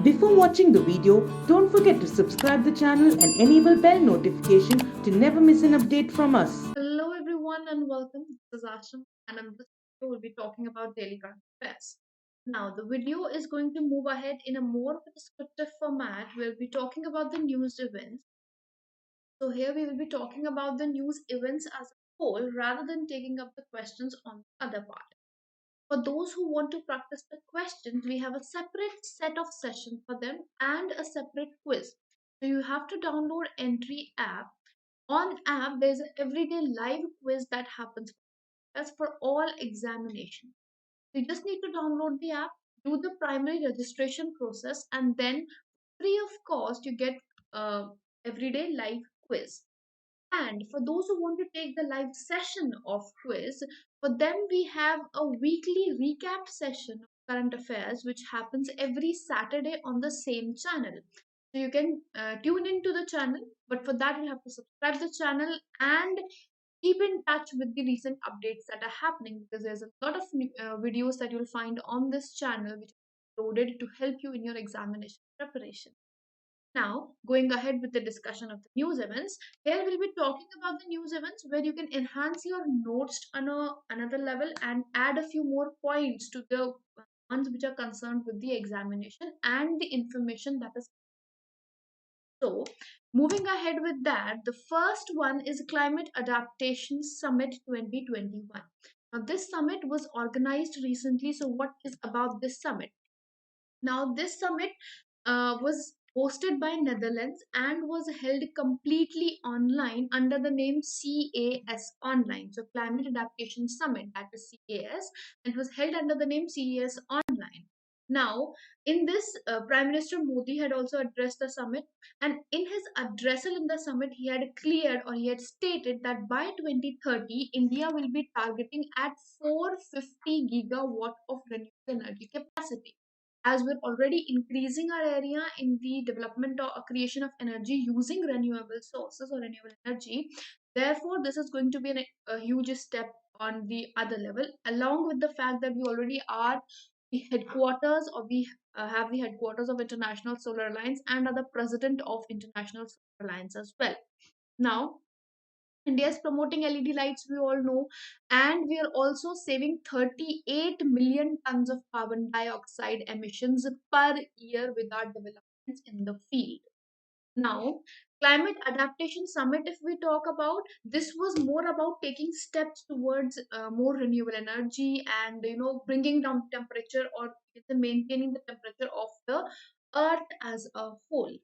Before watching the video, don't forget to subscribe the channel and enable bell notification to never miss an update from us. Hello everyone and welcome. This is Asham and in this video we'll be talking about daily current affairs. Now the video is going to move ahead in a more of a descriptive format. We'll be talking about the news events. So here we will be talking about the news events as a whole rather than taking up the questions on the other part. For those who want to practice the questions, we have a separate set of sessions for them and a separate quiz. So you have to download Entry app. On app, there's an everyday live quiz that happens. That's for all examination. So you just need to download the app, do the primary registration process, and then free of cost, you get everyday live quiz. And for those who want to take the live session of quiz, for them we have a weekly recap session of current affairs which happens every Saturday on the same channel. So you can tune into the channel, but for that you have to subscribe the channel and keep in touch with the recent updates that are happening, because there's a lot of videos that you'll find on this channel which are loaded to help you in your examination preparation. Now, going ahead with the discussion of the news events, here we'll be talking about the news events where you can enhance your notes on another level and add a few more points to the ones which are concerned with the examination and the information that is. So, moving ahead with that, the first one is Climate Adaptation Summit 2021. Now, this summit was organized recently. So, what is about this summit? Now, this summit was hosted by Netherlands and was held completely online under the name CAS Online. So, Climate Adaptation Summit, that is CAS, and it was held under the name CAS Online. Now, in this, Prime Minister Modi had also addressed the summit, and in his addressal in the summit, he had cleared or he had stated that by 2030, India will be targeting at 450 gigawatt of renewable energy capacity, as we're already increasing our area in the development or creation of energy using renewable sources or renewable energy. Therefore, this is going to be a huge step on the other level, along with the fact that we already are the headquarters, or we have the headquarters of International Solar Alliance and are the president of International Solar Alliance as well. Now, India is promoting LED lights, we all know, and we are also saving 38 million tons of carbon dioxide emissions per year with our developments in the field. Now, Climate Adaptation Summit, if we talk about, this was more about taking steps towards more renewable energy and bringing down temperature, or maintaining the temperature of the earth as a whole,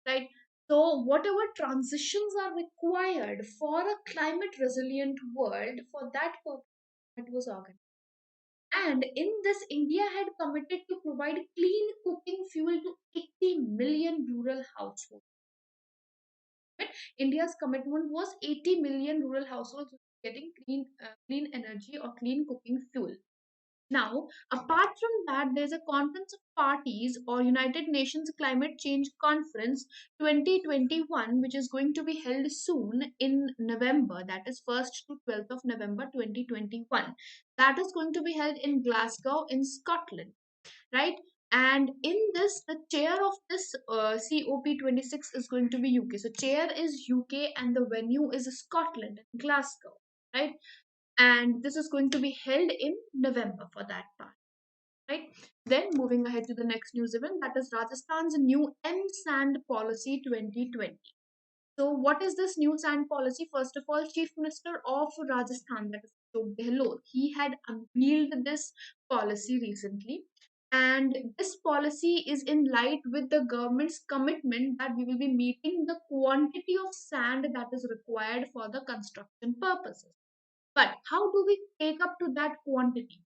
right? So, whatever transitions are required for a climate resilient world, for that purpose, it was organized. And in this, India had committed to provide clean cooking fuel to 80 million rural households. India's commitment was 80 million rural households getting clean energy or clean cooking fuel. Now, apart from that, there's a Conference of Parties or United Nations Climate Change Conference 2021, which is going to be held soon in November. That is 1st to 12th of November 2021. That is going to be held in Glasgow in Scotland, right? And in this, the chair of this COP26 is going to be UK. So chair is UK and the venue is Scotland, Glasgow, right? And this is going to be held in November for that part, right? Then moving ahead to the next news event, that is Rajasthan's new M-Sand policy 2020. So what is this new sand policy? First of all, Chief Minister of Rajasthan, that is Ashok Gehlot, he had unveiled this policy recently. And this policy is in light with the government's commitment that we will be meeting the quantity of sand that is required for the construction purposes. But how do we take up to that quantity?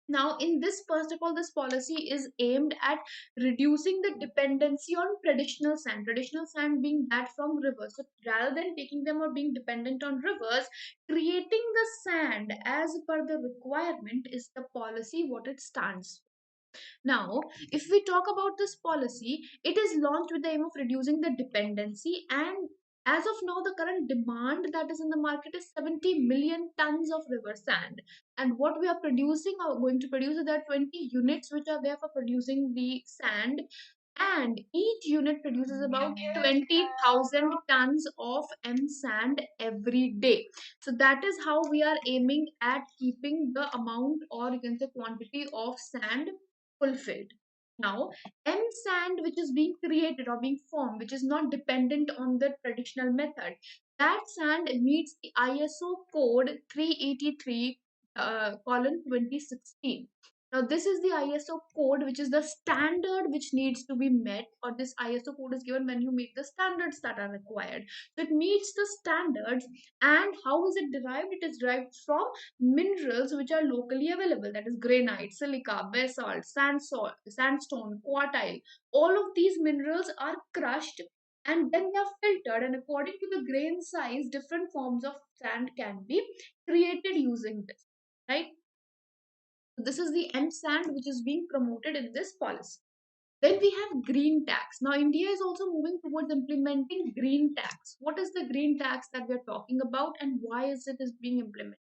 Now, in this, first of all, this policy is aimed at reducing the dependency on traditional sand being that from rivers. So, rather than taking them or being dependent on rivers, creating the sand as per the requirement is the policy what it stands for. Now, if we talk about this policy, it is launched with the aim of reducing the dependency, and as of now, the current demand that is in the market is 70 million tons of river sand. And what we are producing, are going to produce, is there are 20 units which are there for producing the sand. and each unit produces about 20,000 tons of M sand every day. So that is how we are aiming at keeping the amount, or you can say quantity, of sand fulfilled. Now, M sand which is being created or being formed, which is not dependent on the traditional method, that sand meets the ISO code 383 colon 2016. Now, this is the ISO code, which is the standard which needs to be met, or this ISO code is given when you meet the standards that are required. So, it meets the standards. And how is it derived? It is derived from minerals which are locally available, that is granite, silica, basalt, sandstone, quartile. All of these minerals are crushed and then they are filtered, and according to the grain size, different forms of sand can be created using this, right? This is the M sand which is being promoted in this policy. Then we have green tax. Now, India is also moving towards implementing green tax. What is the green tax that we are talking about, and why is it is being implemented?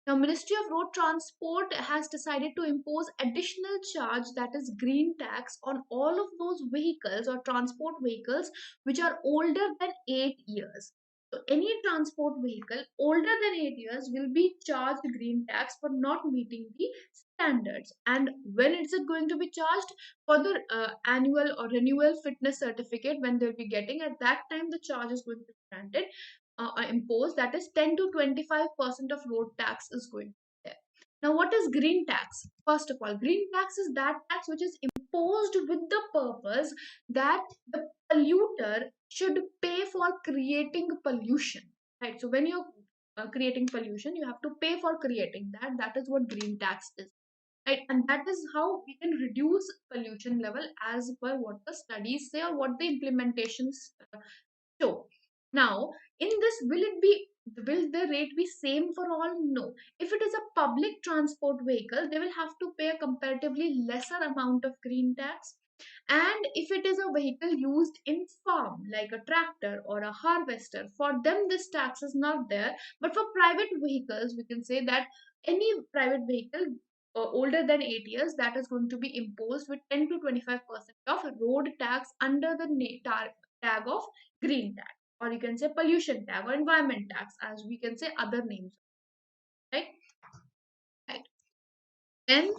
Now, Ministry of Road Transport has decided to impose additional charge, that is green tax, on all of those vehicles or transport vehicles which are older than 8 years. So any transport vehicle older than 8 years will be charged green tax for not meeting the standards. And when is it going to be charged? For the annual or renewal fitness certificate, when they'll be getting, at that time the charge is going to be granted, imposed, that is 10 to 25% of road tax is going to be there. Now, what is green tax? First of all, green tax is that tax which is imposed with the purpose that the polluter should pay for creating pollution, right? So when you're creating pollution, you have to pay for creating that. That is what green tax is, right? And that is how we can reduce pollution level as per what the studies say or what the implementations show. Now, in this, will the rate be same for all? No. If it is a public transport vehicle, they will have to pay a comparatively lesser amount of green tax. And if it is a vehicle used in farm, like a tractor or a harvester, for them this tax is not there. But for private vehicles, we can say that any private vehicle older than 8 years, that is going to be imposed with 10 to 25% of road tax under the tag of green tax, or you can say pollution tag or environment tax, as we can say other names, right? Right. Then,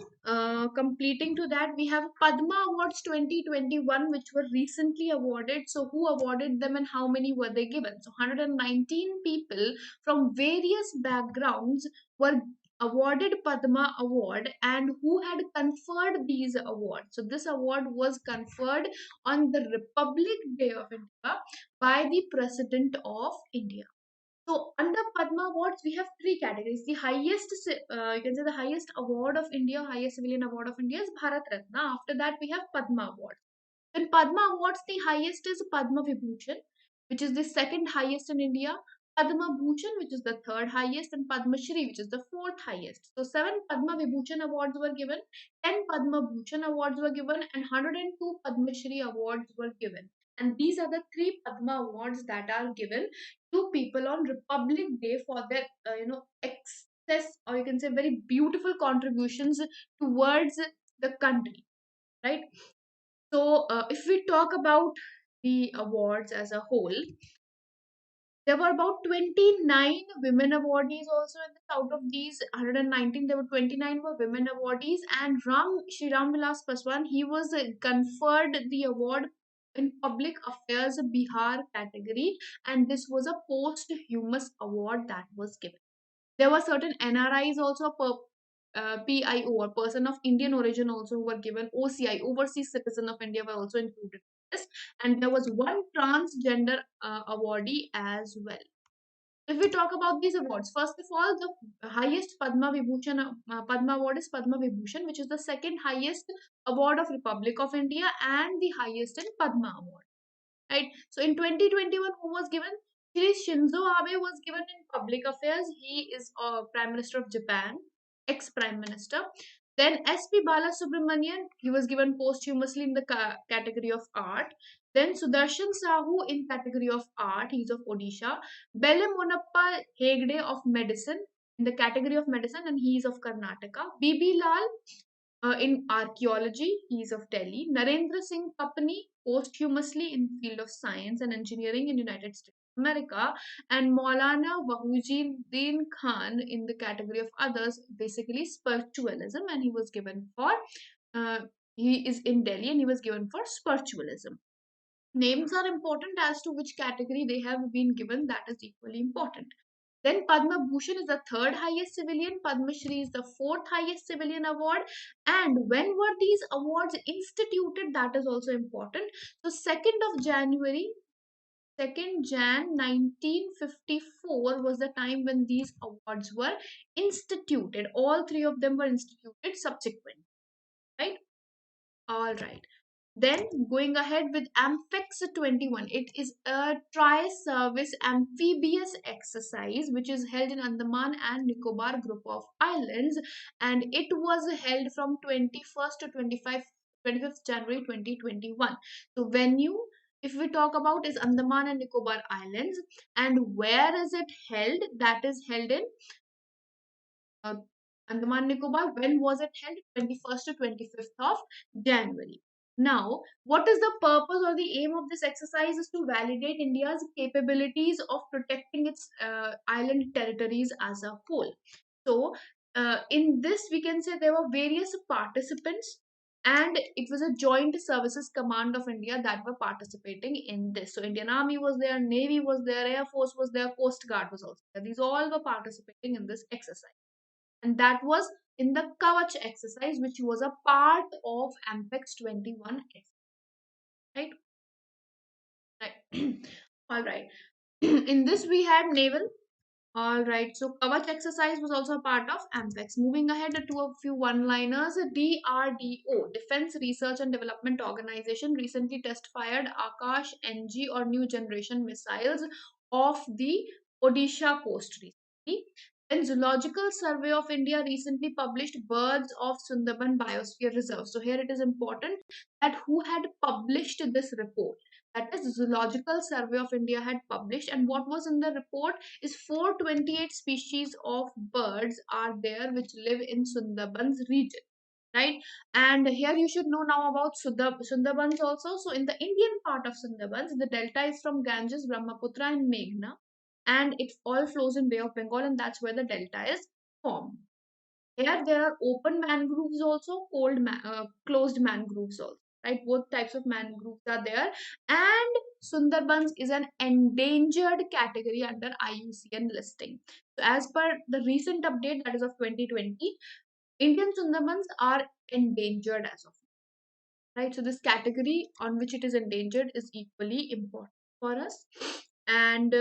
completing to that, we have Padma Awards 2021, which were recently awarded. So, who awarded them and how many were they given? So, 119 people from various backgrounds were awarded Padma Award, and who had conferred these awards. So, this award was conferred on the Republic Day of India by the President of India. So under Padma Awards, we have three categories. The highest, you can say the highest award of India, highest civilian award of India is Bharat Ratna. After that, we have Padma Awards. In Padma Awards, the highest is Padma Vibhushan, which is the second highest in India. Padma Bhushan, which is the third highest, and Padma Shri, which is the fourth highest. So 7 Padma Vibhushan awards were given, 10 Padma Bhushan awards were given, and 102 Padma Shri awards were given. And these are the three Padma awards that are given to people on Republic Day for their, excess, or you can say very beautiful contributions towards the country, right? So, if we talk about the awards as a whole, there were about 29 women awardees also in this. Out of these 119, there were 29 were women awardees, and Shri Ram Vilas Paswan, he was conferred the award in Public Affairs Bihar category, and this was a posthumous award that was given. There were certain NRIs also, PIO, or person of Indian origin, also who were given. OCI, Overseas Citizen of India, were also included in this. And there was one transgender awardee as well. If we talk about these awards, first of all, the highest Padma Vibhushan, Padma Award is Padma Vibhushan, which is the second highest award of Republic of India and the highest in Padma Award. Right. So in 2021, who was given? Shri Shinzo Abe was given in Public Affairs. He is Prime Minister of Japan, ex-Prime Minister. Then S.P. Balasubramanian, he was given posthumously in the category of art. Then Sudarshan Sahu in category of art, he is of Odisha. Belle Monappa Hegde of medicine, in the category of medicine, and he is of Karnataka. B.B. Lal, in archaeology, he is of Delhi. Narendra Singh Kapani, posthumously in the field of science and engineering in United States of America, and Maulana Wahiduddin Khan in the category of others, basically spiritualism, and he was given for, uh, he is in Delhi and he was given for spiritualism. Names are important as to which category they have been given, that is equally important. Then Padma Bhushan is the third highest civilian, Padma Shri is the fourth highest civilian award. And when were these awards instituted? That is also important. So 2nd of January, 2nd Jan 1954 was the time when these awards were instituted. All three of them were instituted subsequent, right? All right. Then going ahead with Amphex 21, it is a tri-service amphibious exercise which is held in Andaman and Nicobar group of islands, and it was held from 21st to 25th January 2021. So venue, if we talk about, is Andaman and Nicobar Islands, and where is it held? That is held in uh, Andaman Nicobar. When was it held? 21st to 25th of January. Now, what is the purpose or the aim of this exercise is to validate India's capabilities of protecting its island territories as a whole. So, in this, we can say there were various participants, and it was a joint services command of India that were participating in this. So, Indian Army was there, Navy was there, Air Force was there, Coast Guard was also there. These all were participating in this exercise, and that was in the Kavach exercise, which was a part of Ampex 21 exercise, right? Right. All right. In this, we had naval. All right. So Kavach exercise was also a part of Ampex. Moving ahead to a few one-liners, DRDO, Defense Research and Development Organization, recently test fired Akash NG or new generation missiles off the Odisha coast recently. Then Zoological Survey of India recently published Birds of Sundarban Biosphere Reserve. So here it is important that who had published this report. That is Zoological Survey of India had published, and what was in the report is 428 species of birds are there which live in Sundarbans region, right? And here you should know now about Sundarbans also. So in the Indian part of Sundarbans, the delta is from Ganges, Brahmaputra and Meghna, and it all flows in Bay of Bengal, and that's where the delta is formed. Here there are open mangroves also, closed mangroves also, right? Both types of mangroves are there. And Sundarbans is an endangered category under IUCN listing. So as per the recent update, that is of 2020, Indian Sundarbans are endangered as of now, right? So this category on which it is endangered is equally important for us. And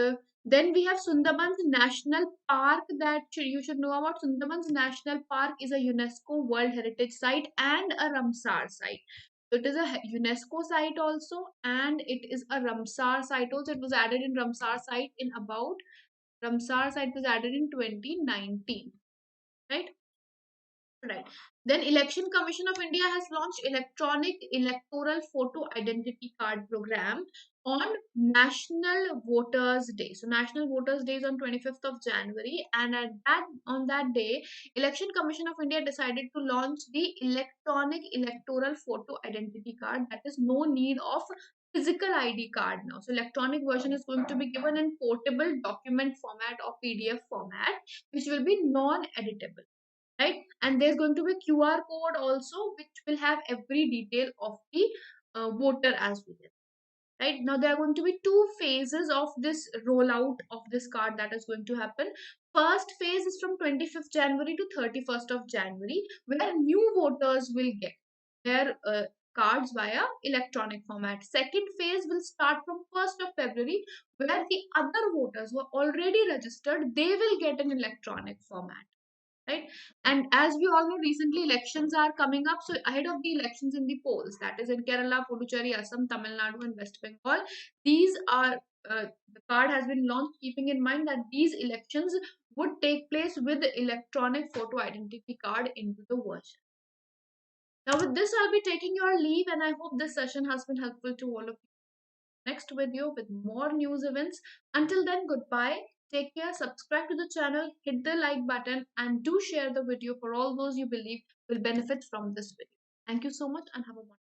then we have Sundarbans National Park, that you should know about. Sundarbans National Park is a UNESCO World Heritage Site and a Ramsar site. So it is a UNESCO site also, and it is a Ramsar site also. It was added in Ramsar site in about, Ramsar site was added in 2019, right? Right. Then Election Commission of India has launched electronic electoral photo identity card program on National Voters Day. So National Voters Day is on 25th of January, and on that day, Election Commission of India decided to launch the electronic electoral photo identity card. That is no need of physical ID card now. So electronic version is going to be given in portable document format or PDF format, which will be non-editable, right? And there's going to be QR code also, which will have every detail of the voter as well, right? Now there are going to be two phases of this rollout of this card that is going to happen. First phase is from 25th January to 31st of January, where new voters will get their cards via electronic format. Second phase will start from 1st of February, where the other voters who are already registered, they will get an electronic format, right? And as we all know, recently elections are coming up. So ahead of the elections in the polls, that is in Kerala, Puducherry, Assam, Tamil Nadu and West Bengal, these are the card has been launched keeping in mind that these elections would take place with the electronic photo identity card into the version. Now with this, I'll be taking your leave, and I hope this session has been helpful to all of you. Next video with more news events. Until then, goodbye. Take care, subscribe to the channel, hit the like button, and do share the video for all those you believe will benefit from this video. Thank you so much and have a wonderful